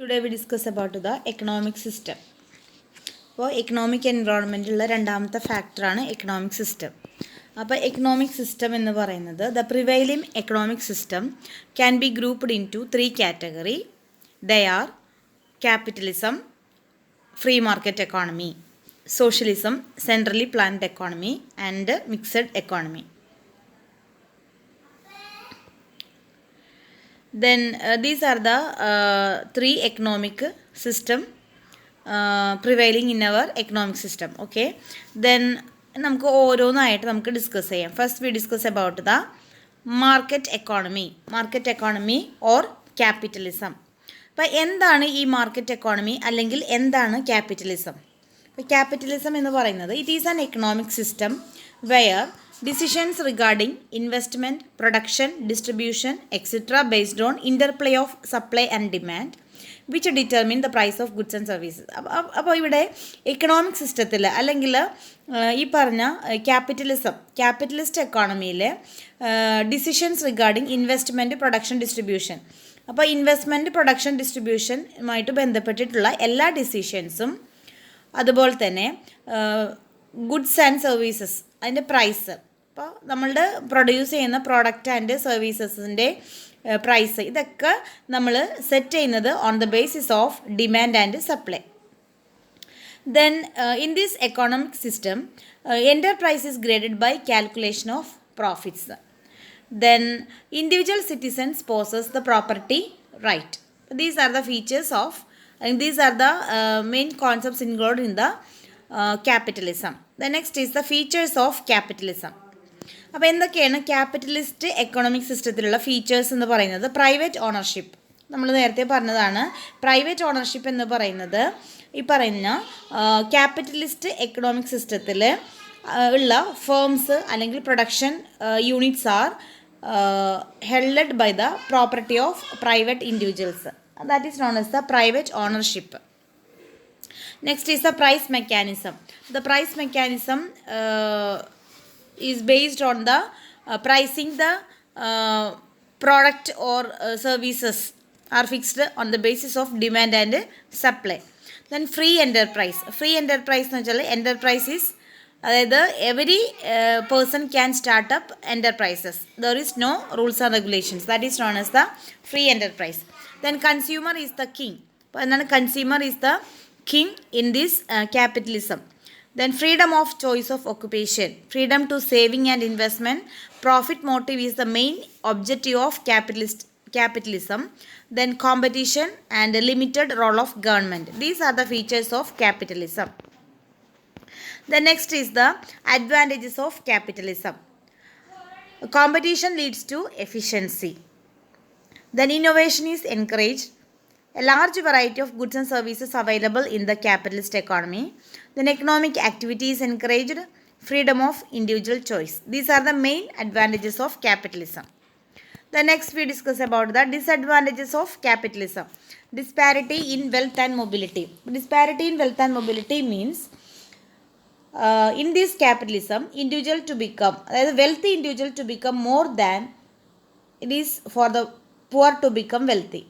Today we discuss about the economic system. അപ്പോൾ economic എൻവയോൺമെൻറ്റിലുള്ള രണ്ടാമത്തെ ഫാക്ടറാണ് എക്കണോമിക് സിസ്റ്റം. അപ്പോൾ എക്കണോമിക് സിസ്റ്റം എന്ന് പറയുന്നത് the prevailing economic system can be grouped into 3 category. They are capitalism, free market economy, socialism, centrally planned economy and mixed economy. Then these are the 3 economic system prevailing in our economic system. Okay, then നമുക്ക് ഓരോന്നായിട്ട് നമുക്ക് discuss ചെയ്യാം. First we discuss about the market economy or capitalism. അപ്പോൾ എന്താണ് ഈ market economy അല്ലെങ്കിൽ എന്താണ് capitalism? അപ്പോൾ ക്യാപിറ്റലിസം എന്ന് പറയുന്നത് it is an economic system wear decisions regarding investment, production, distribution, etc. based on interplay of supply and demand which determine the price of goods and services. അപ്പോൾ ഇവിടെ economic സിസ്റ്റത്തിൽ അല്ലെങ്കിൽ ഈ പറഞ്ഞ ക്യാപിറ്റലിസ്റ്റ് എക്കോണമിയിൽ decisions regarding investment, production, distribution. അപ്പോൾ investment, production, ഡിസ്ട്രിബ്യൂഷനുമായിട്ട് ബന്ധപ്പെട്ടിട്ടുള്ള എല്ലാ ഡിസിഷൻസും, അതുപോലെ തന്നെ ഗുഡ്സ് ആൻഡ് സർവീസസ്, അതിൻ്റെ പ്രൈസ്, അപ്പോൾ നമ്മളുടെ പ്രൊഡ്യൂസ് ചെയ്യുന്ന പ്രോഡക്റ്റ് ആൻഡ് സർവീസസിൻ്റെ പ്രൈസ്, ഇതൊക്കെ നമ്മൾ സെറ്റ് ചെയ്യുന്നത് on the basis of demand and supply. Then in this economic system enterprise is graded by calculation of profits. Then individual citizens possess the property right. These are the features of, and these are the main concepts included in the capitalism. The next is the features of capitalism. അപ്പോൾ എന്തൊക്കെയാണ് capitalist economic സിസ്റ്റത്തിലുള്ള features എന്ന് പറയുന്നത്? Private ownership, നമ്മൾ നേരത്തെ പറഞ്ഞതാണ്. Private ownership എന്ന് പറയുന്നത് ഈ പറയുന്ന ക്യാപിറ്റലിസ്റ്റ് എക്കണോമിക് സിസ്റ്റത്തിൽ ഉള്ള ഫേംസ് അല്ലെങ്കിൽ production units are held by the property of private individuals. That is known as the private ownership. Next is the price mechanism. The price mechanism is based on the pricing the product or services are fixed on the basis of demand and supply. Then free enterprise. Free enterprise എന്ന് വെച്ചാൽ enterprise is, അതായത് every person can start up enterprises. There is no rules and regulations. That is known as the free enterprise. Then consumer is the king. അപ്പോൾ എന്താണ്? Consumer is the king in this capitalism. Then freedom of choice of occupation, freedom to saving and investment, profit motive is the main objective of capitalism. Then competition and a limited role of government. These are the features of capitalism. The next is the advantages of capitalism. Competition leads to efficiency. Then innovation is encouraged. A large variety of goods and services available in the capitalist economy. Then economic activity is encouraged. Freedom of individual choice. These are the main advantages of capitalism. The next we discuss about the disadvantages of capitalism. Disparity in wealth and mobility. Disparity in wealth and mobility means in this capitalism, individual to become, the wealthy individual to become more than it is for the poor to become wealthy.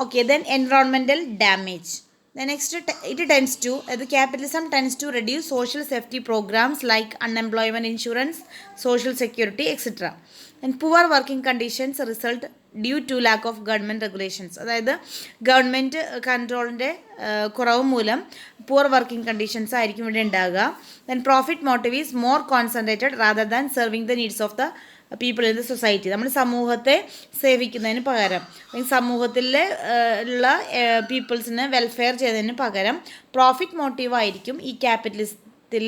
Okay, then environmental damage. The next, it tends to, the capitalism tends to reduce social safety programs like unemployment insurance, social security, etc. And poor working conditions result due to lack of government regulations. അതായത് government കൺട്രോളിൻ്റെ കുറവ് മൂലം പൂർ working conditions ആയിരിക്കും ഇവിടെ ഉണ്ടാകുക. Then profit motive is more concentrated rather than serving the needs of the people in the society. നമ്മൾ സമൂഹത്തെ സേവിക്കുന്നതിന് പകരം, അല്ലെങ്കിൽ സമൂഹത്തിലെ ഉള്ള പീപ്പിൾസിന് വെൽഫെയർ ചെയ്യുന്നതിന് പകരം പ്രോഫിറ്റ് മോട്ടീവായിരിക്കും ഈ ക്യാപിറ്റലിസത്തിൽ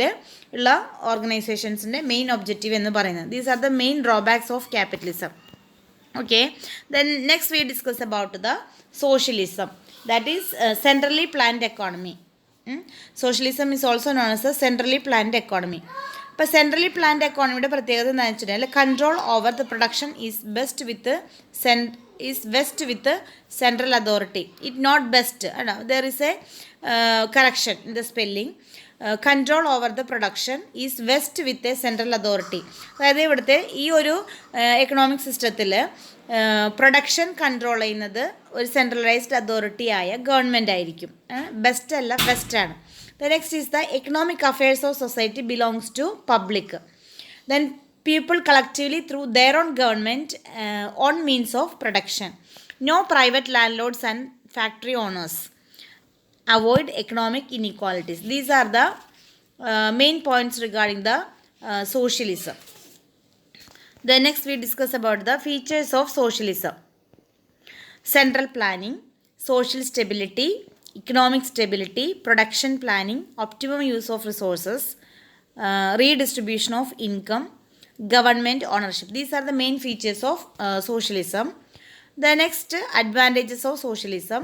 ഉള്ള ഓർഗനൈസേഷൻസിൻ്റെ മെയിൻ ഒബ്ജക്റ്റീവ് എന്ന് പറയുന്നത്. These are the main drawbacks of capitalism. Okay, then next we discuss about the socialism, that is centrally planned economy. Socialism is also known as a centrally planned economy. ഇപ്പോൾ centrally planned എക്കോണമിയുടെ പ്രത്യേകത എന്താണെന്ന് വെച്ചിട്ടുണ്ടെങ്കിൽ control over the production is vest with central authority. It not best ആണോ, there is a correction in the spelling. Control over the production is vest with a central authority. അതായത് ഇവിടുത്തെ ഈ ഒരു economic സിസ്റ്റത്തിൽ പ്രൊഡക്ഷൻ കൺട്രോൾ ചെയ്യുന്നത് ഒരു centralised authority ആയ government ആയിരിക്കും. ബെസ്റ്റ് അല്ല, ബെസ്റ്റാണ്. The next is the economic affairs of society belongs to public. Then people collectively through their own government on means of production. No private landlords and factory owners. Avoid economic inequalities. These are the main points regarding the socialism. Then next we discuss about the features of socialism. Central planning, social stability, economic stability, production planning, optimum use of resources, redistribution of income, government ownership. These are the main features of socialism. The next advantages of socialism.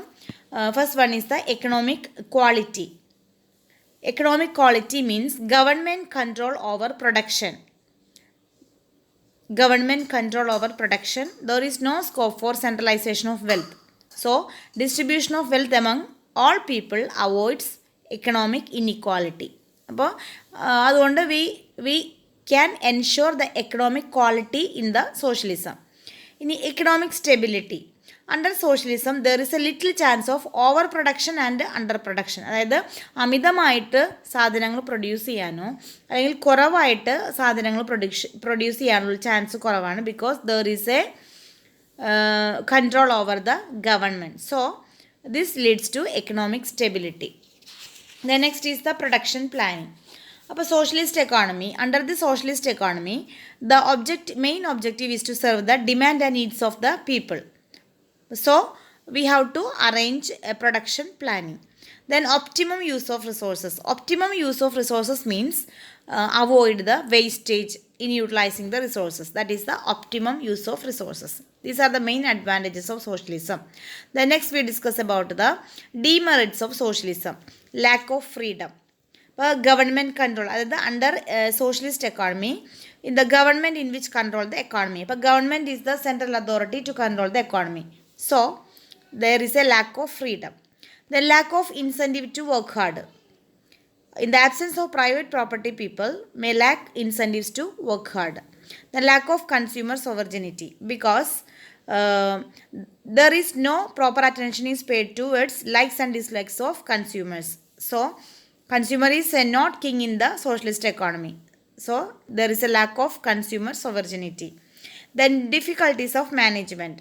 First one is the economic quality. Economic quality means government control over production. Government control over production. There is no scope for centralization of wealth. So, distribution of wealth among all people avoids economic inequality. അപ്പോൾ അതുകൊണ്ട് we can ensure the economic quality in the socialism. In economic stability, under socialism there is a little chance of overproduction and underproduction. അതായത് അമിതമായിട്ട് സാധനങ്ങൾ produce ചെയ്യാനോ അല്ലെങ്കിൽ കുറവായിട്ട് സാധനങ്ങൾ produce ചെയ്യാനുള്ള ചാൻസ് കുറവാണ്. Because there is A control over the government. So, this leads to economic stability. The next is the production planning. അപ്പോൾ socialist economy, under the socialist economy the main objective is to serve the demand and needs of the people. So we have to arrange a production planning. Then optimum use of resources. Optimum use of resources means avoid the wastage in utilizing the resources. That is the optimum use of resources. These are the main advantages of socialism. Then next we discuss about the demerits of socialism. Lack of freedom. Government control. That under socialist economy, in the government in which control the economy. But government is the central authority to control the economy. So there is a lack of freedom. The lack of incentive to work hard. In the absence of private property, people may lack incentives to work hard. The lack of consumer sovereignty, because there is no proper attention is paid towards likes and dislikes of consumers. So, consumer is not king in the socialist economy. So, there is a lack of consumer sovereignty. Then, difficulties of management.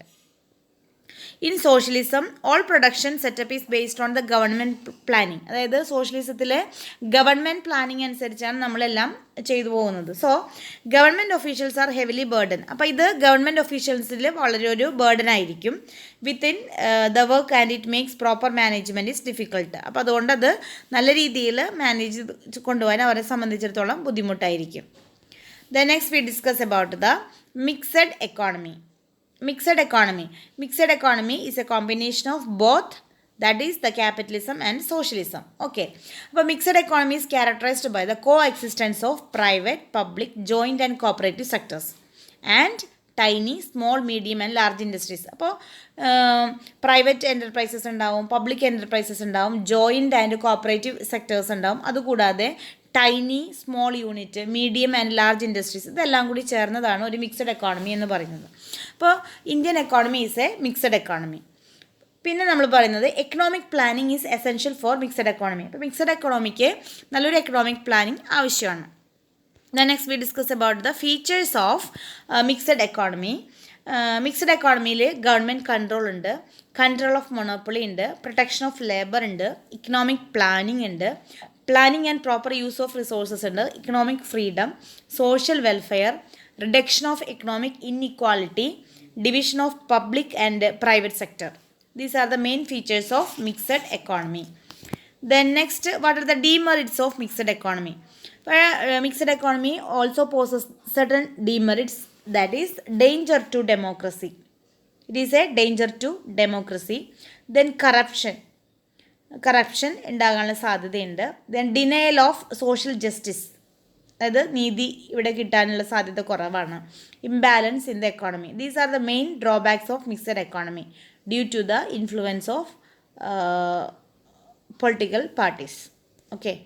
In socialism, all production setup is based on the government planning. അതായത് സോഷ്യലിസത്തിലെ government planning അനുസരിച്ചാണ് നമ്മളെല്ലാം ചെയ്തു പോകുന്നത്. So government officials R heavily burden. അപ്പോൾ ഇത് government ഒഫീഷ്യൽസിൽ വളരെ ഒരു burden ആയിരിക്കും within the work and it makes proper management is difficult. അപ്പോൾ അതുകൊണ്ട് അത് നല്ല രീതിയിൽ മാനേജ് കൊണ്ടുപോകാൻ അവരെ സംബന്ധിച്ചിടത്തോളം ബുദ്ധിമുട്ടായിരിക്കും. Then next we discuss about the mixed economy. Mixed economy. Mixed economy is a combination of both, that is the capitalism and socialism. Okay. But mixed economy is characterized by the coexistence of private, public, joint and cooperative sectors and tiny, small, medium and large industries. അപ്പോൾ private enterprises ഉണ്ടാവും, public enterprises ഉണ്ടാവും, joint and cooperative sectors ഉണ്ടാവും. അതുകൂടാതെ tiny, small unit, medium and large industries, ഇതെല്ലാം കൂടി ചേർന്നതാണ് ഒരു mixed economy എന്ന് പറയുന്നത്. അപ്പോൾ Indian economy is A mixed economy. പിന്നെ നമ്മൾ പറയുന്നത് economic planning is essential for mixed economy. അപ്പോൾ മിക്സഡ് എക്കോണമിക്ക് നല്ലൊരു എക്കണോമിക് പ്ലാനിങ് ആവശ്യമാണ്. Then next we discuss about the features of mixed economy. Mixed എക്കോണമിയിൽ ഗവൺമെൻറ് കൺട്രോൾ ഉണ്ട്, കൺട്രോൾ ഓഫ് മൊണോപ്പൊളി ഉണ്ട്, protection of labour ഉണ്ട്, ഇക്കണോമിക് പ്ലാനിങ് ഉണ്ട്, planning and proper use of resources ഉണ്ട്, economic freedom, social welfare, reduction of economic inequality, division of public and private sector. These are the main features of mixed economy. Then next, what are the demerits of mixed economy? Mixed economy also poses certain demerits, that is danger to democracy. It is a danger to democracy. Then corruption ഉണ്ടാകാനുള്ള സാധ്യതയുണ്ട്. Then denial of social justice, അതായത് നീതി ഇവിടെ കിട്ടാനുള്ള സാധ്യത കുറവാണ്. Imbalance in the economy. These are the main drawbacks of mixed economy due to the influence of political parties. Okay.